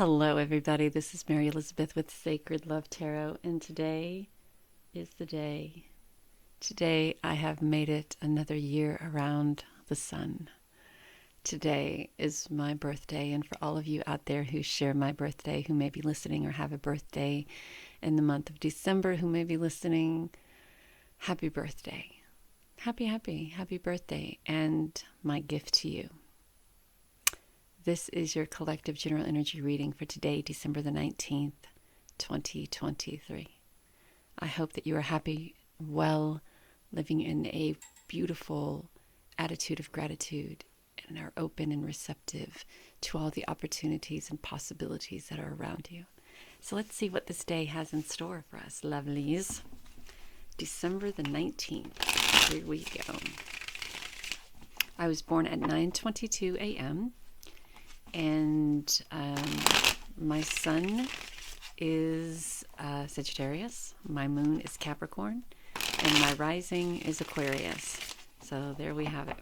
Hello, everybody. This is Mary Elizabeth with Sacred Love Tarot, and today is the day. Today, I have made it another year around the sun. Today is my birthday, and for all of you out there who share my birthday, who may be listening or have a birthday in the month of December, who may be listening, happy birthday. Happy birthday, and my gift to you. This is your collective general energy reading for today, December the 19th, 2023. I hope that you are happy, well, living in a beautiful attitude of gratitude, and are open and receptive to all the opportunities and possibilities that are around you. So let's see what this day has in store for us, lovelies. December the 19th. Here we go. I was born at 9:22 a.m. And my sun is Sagittarius, my moon is Capricorn, and my rising is Aquarius. So there we have it.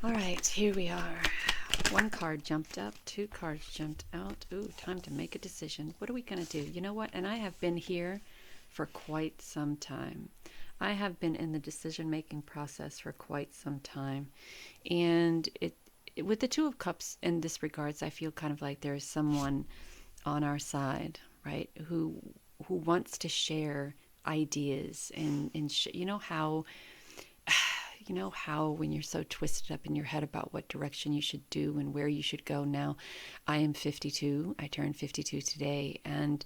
All right, here we are. One card jumped up, two cards jumped out. Ooh, time to make a decision. What are we going to do? You know what? And I have been here for quite some time. I have been in the decision-making process for quite some time. And with the Two of Cups in this regards, I feel kind of like there is someone on our side, right, who wants to share ideas and you know how when you're so twisted up in your head about what direction you should do and where you should go. Now, I am 52. I turned 52 today, and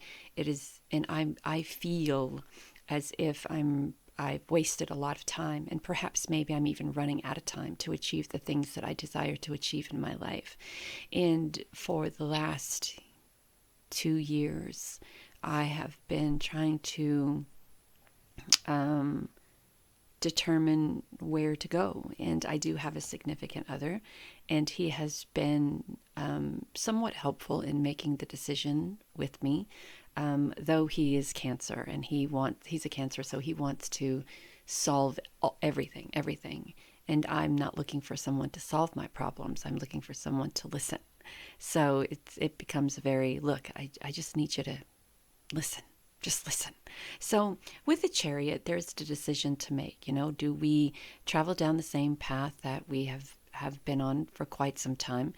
I feel as if I've wasted a lot of time, and perhaps maybe I'm even running out of time to achieve the things that I desire to achieve in my life. And for the last 2 years, I have been trying to determine where to go. And I do have a significant other, and he has been somewhat helpful in making the decision with me. Though he is Cancer, and he's a Cancer, so he wants to solve everything. And I'm not looking for someone to solve my problems. I'm looking for someone to listen. So it becomes look, I just need you to listen. Just listen. So with the Chariot, there's the decision to make. Do we travel down the same path that we have been on for quite some time?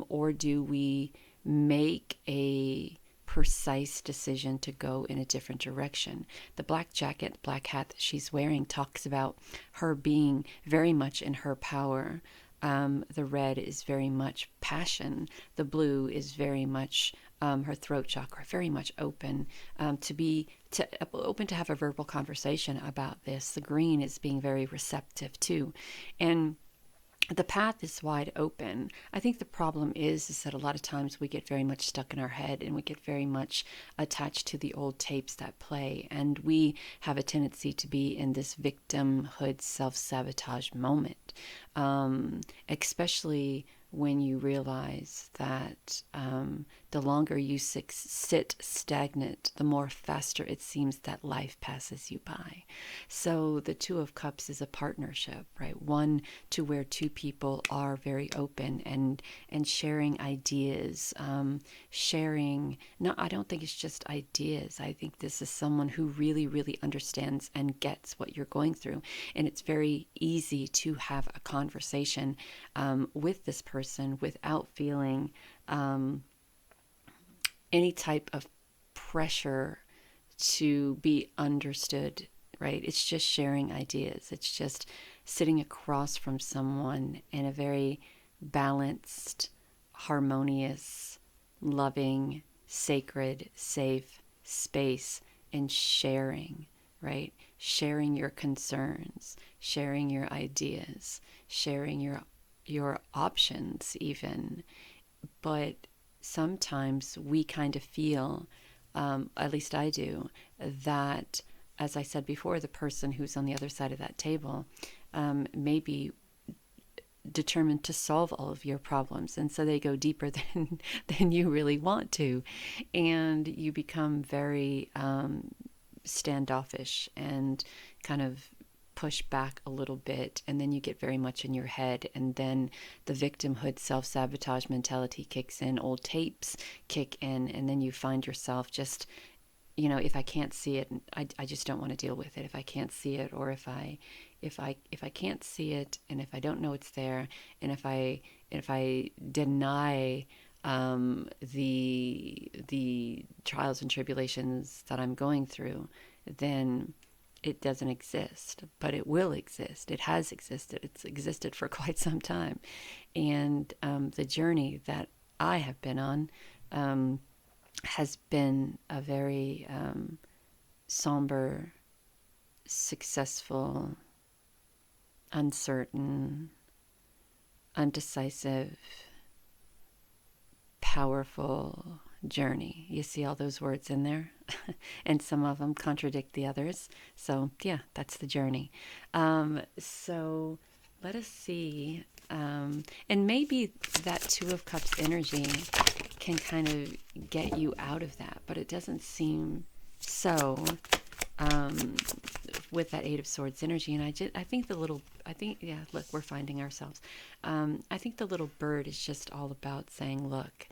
Or do we make a precise decision to go in a different direction? The black jacket, black hat that she's wearing talks about her being very much in her power. The red is very much passion. The blue is very much her throat chakra, very much open open to have a verbal conversation about this. The green is being very receptive too, and the path is wide open. I think the problem is that a lot of times we get very much stuck in our head, and we get very much attached to the old tapes that play, and we have a tendency to be in this victimhood self-sabotage moment, especially when you realize that the longer you sit stagnant, the more faster it seems that life passes you by. So the Two of Cups is a partnership, right? One to where two people are very open and sharing ideas, No, I don't think it's just ideas. I think this is someone who really, really understands and gets what you're going through. And it's very easy to have a conversation with this person without feeling any type of pressure to be understood, right? It's just sharing ideas. It's just sitting across from someone in a very balanced, harmonious, loving, sacred, safe space, and sharing, right? Sharing your concerns, sharing your ideas, sharing your options even. But sometimes we kind of feel, at least I do, that, as I said before, the person who's on the other side of that table may be determined to solve all of your problems, and so they go deeper than you really want to, and you become very standoffish and kind of push back a little bit, and then you get very much in your head, and then the victimhood self-sabotage mentality kicks in, old tapes kick in, and then you find yourself just, if I can't see it, I just don't want to deal with it. If I can't see it, or if I can't see it, and if I don't know it's there, and if I deny the trials and tribulations that I'm going through, then it doesn't exist. But it will exist. It has existed. It's existed for quite some time. And the journey that I have been on has been a very somber, successful, uncertain, undecisive, powerful journey. You see all those words in there? And some of them contradict the others. So yeah, that's the journey. So let us see. And maybe that Two of Cups energy can kind of get you out of that, but it doesn't seem so with that Eight of Swords energy. And I think yeah, look, we're finding ourselves. I think the little bird is just all about saying, look,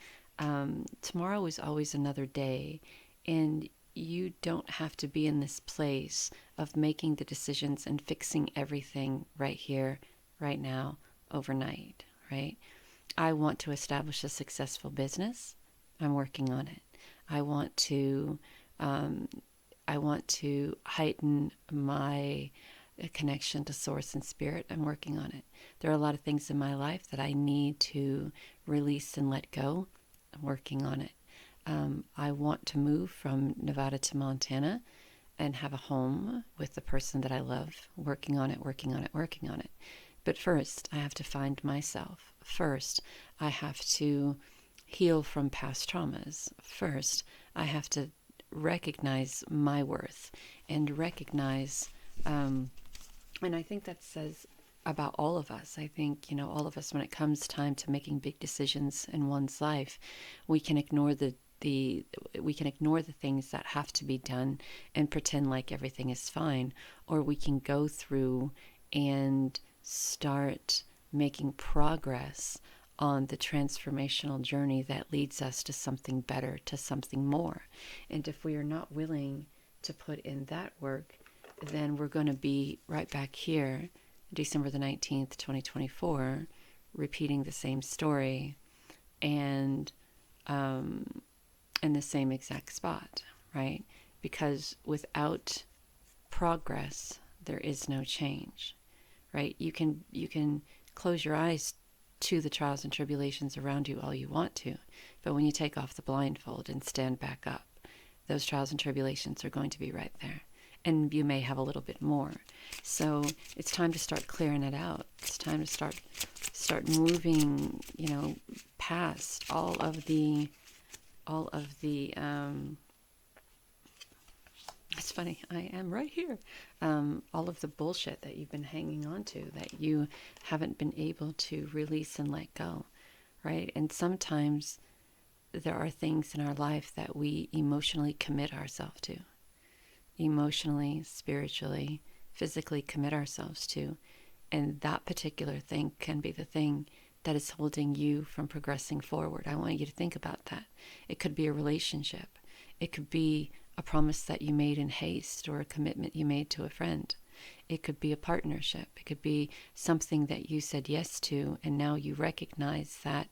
tomorrow is always another day, and you don't have to be in this place of making the decisions and fixing everything right here, right now, overnight, right? I want to establish a successful business. I'm working on it. I want to heighten my connection to Source and Spirit. I'm working on it. There are a lot of things in my life that I need to release and let go. I'm working on it. I want to move from Nevada to Montana and have a home with the person that I love. Working on it, working on it, working on it. But first, I have to find myself. First, I have to heal from past traumas. First, I have to recognize my worth and recognize, and I think that says about all of us. I think, all of us, when it comes time to making big decisions in one's life, we can ignore the things that have to be done and pretend like everything is fine, or we can go through and start making progress on the transformational journey that leads us to something better, to something more. And if we are not willing to put in that work, then we're going to be right back here, December the 19th, 2024, repeating the same story and in the same exact spot, right? Because without progress, there is no change, right? You can close your eyes to the trials and tribulations around you all you want to, but when you take off the blindfold and stand back up, those trials and tribulations are going to be right there, and you may have a little bit more. So it's time to start clearing it out. It's time to start moving, past all of the it's funny, I am right here. All of the bullshit that you've been hanging on to, that you haven't been able to release and let go, right? And sometimes there are things in our life that we emotionally commit ourselves to. Emotionally, spiritually, physically commit ourselves to. And that particular thing can be the thing that is holding you from progressing forward. I want you to think about that. It could be a relationship. It could be a promise that you made in haste, or a commitment you made to a friend. It could be a partnership. It could be something that you said yes to, and now you recognize that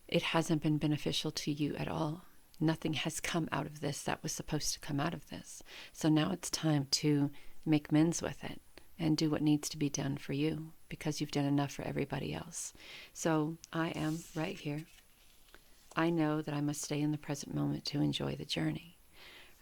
it hasn't been beneficial to you at all. Nothing has come out of this that was supposed to come out of this. So now it's time to make amends with it and do what needs to be done for you, because you've done enough for everybody else. So I am right here. I know that I must stay in the present moment to enjoy the journey,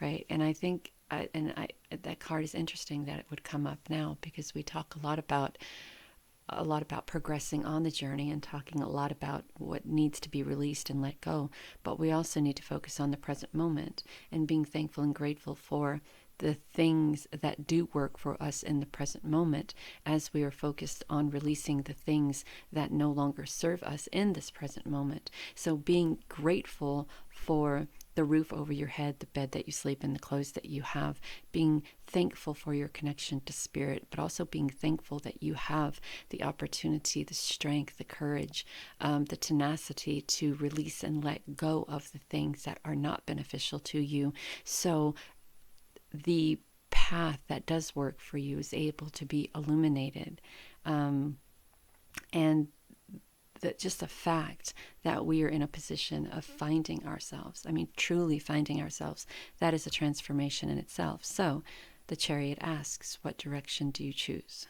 right? And I think, that card is interesting that it would come up now, because we talk a lot about progressing on the journey and talking a lot about what needs to be released and let go. But we also need to focus on the present moment and being thankful and grateful for the things that do work for us in the present moment, as we are focused on releasing the things that no longer serve us in this present moment. So being grateful for the roof over your head, the bed that you sleep in, the clothes that you have, being thankful for your connection to spirit, but also being thankful that you have the opportunity, the strength, the courage, the tenacity to release and let go of the things that are not beneficial to you. So the path that does work for you is able to be illuminated. And that just the fact that we are in a position of finding ourselves, I mean, truly finding ourselves, that is a transformation in itself. So the chariot asks, what direction do you choose?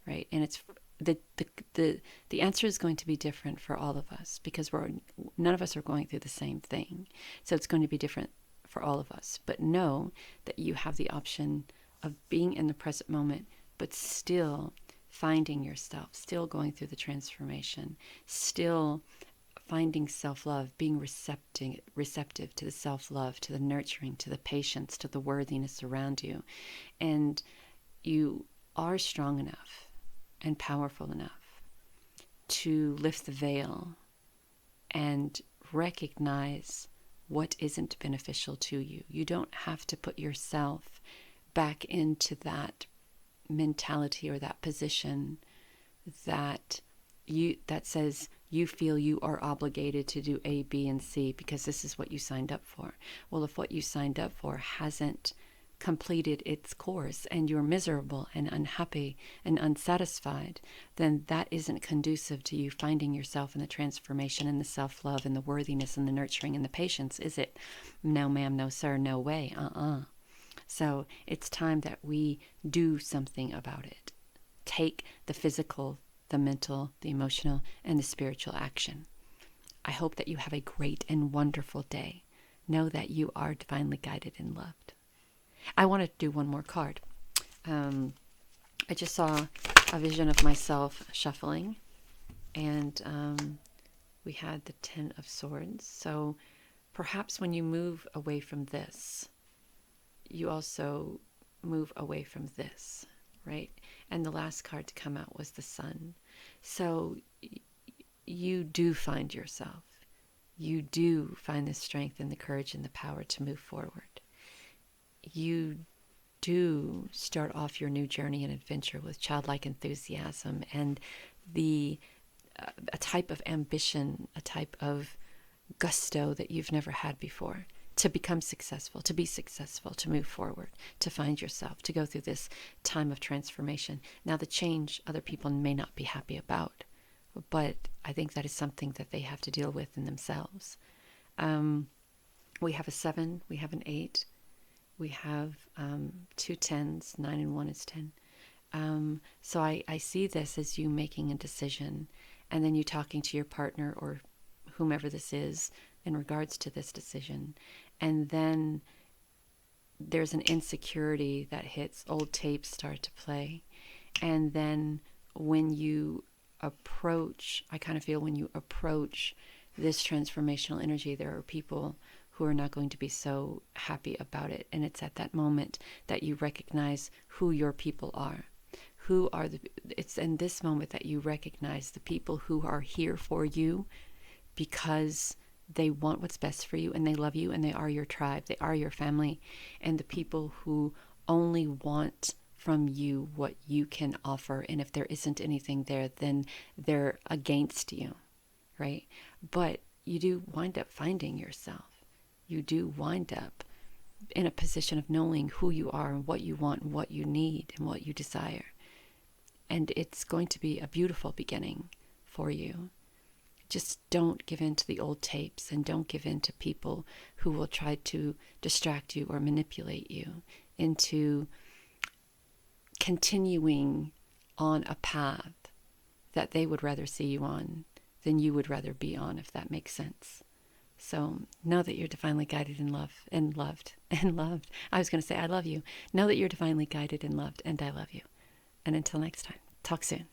Right? And it's the answer is going to be different for all of us, because none of us are going through the same thing. So it's going to be different for all of us. But know that you have the option of being in the present moment, but still finding yourself, still going through the transformation, still finding self-love, being receptive to the self-love, to the nurturing, to the patience, to the worthiness around you. And you are strong enough and powerful enough to lift the veil and recognize what isn't beneficial to you. You don't have to put yourself back into that mentality or that position that says you feel you are obligated to do A, B, and C because this is what you signed up for. Well, if what you signed up for hasn't completed its course and you're miserable and unhappy and unsatisfied, then that isn't conducive to you finding yourself in the transformation and the self-love and the worthiness and the nurturing and the patience, is it? No, ma'am, no, sir, no way. So it's time that we do something about it. Take the physical, the mental, the emotional, and the spiritual action. I hope that you have a great and wonderful day. Know that you are divinely guided and loved. I want to do one more card. I just saw a vision of myself shuffling, and we had the Ten of Swords. So perhaps when you move away from this, you also move away from this, right? And the last card to come out was the Sun. So you do find yourself. You do find the strength and the courage and the power to move forward. You do start off your new journey and adventure with childlike enthusiasm and a type of ambition, a type of gusto that you've never had before. To become successful, to be successful, to move forward, to find yourself, to go through this time of transformation. Now, the change other people may not be happy about, but I think that is something that they have to deal with in themselves. We have a 7, we have an 8, we have 2 10s, 9 and 1 is 10. So I see this as you making a decision, and then you talking to your partner or whomever this is in regards to this decision. And then there's an insecurity that hits, old tapes start to play. And then when you approach, I kind of feel when you approach this transformational energy, there are people who are not going to be so happy about it. And it's at that moment that you recognize who your people are. It's in this moment that you recognize the people who are here for you because they want what's best for you and they love you and they are your tribe, they are your family, and the people who only want from you what you can offer, and if there isn't anything there, then they're against you, right? But you do wind up finding yourself. You do wind up in a position of knowing who you are and what you want and what you need and what you desire. And it's going to be a beautiful beginning for you. Just don't give in to the old tapes and don't give in to people who will try to distract you or manipulate you into continuing on a path that they would rather see you on than you would rather be on, if that makes sense. So know that you're divinely guided and loved and loved and loved. I was going to say I love you. Know that you're divinely guided and loved, and I love you. And until next time, talk soon.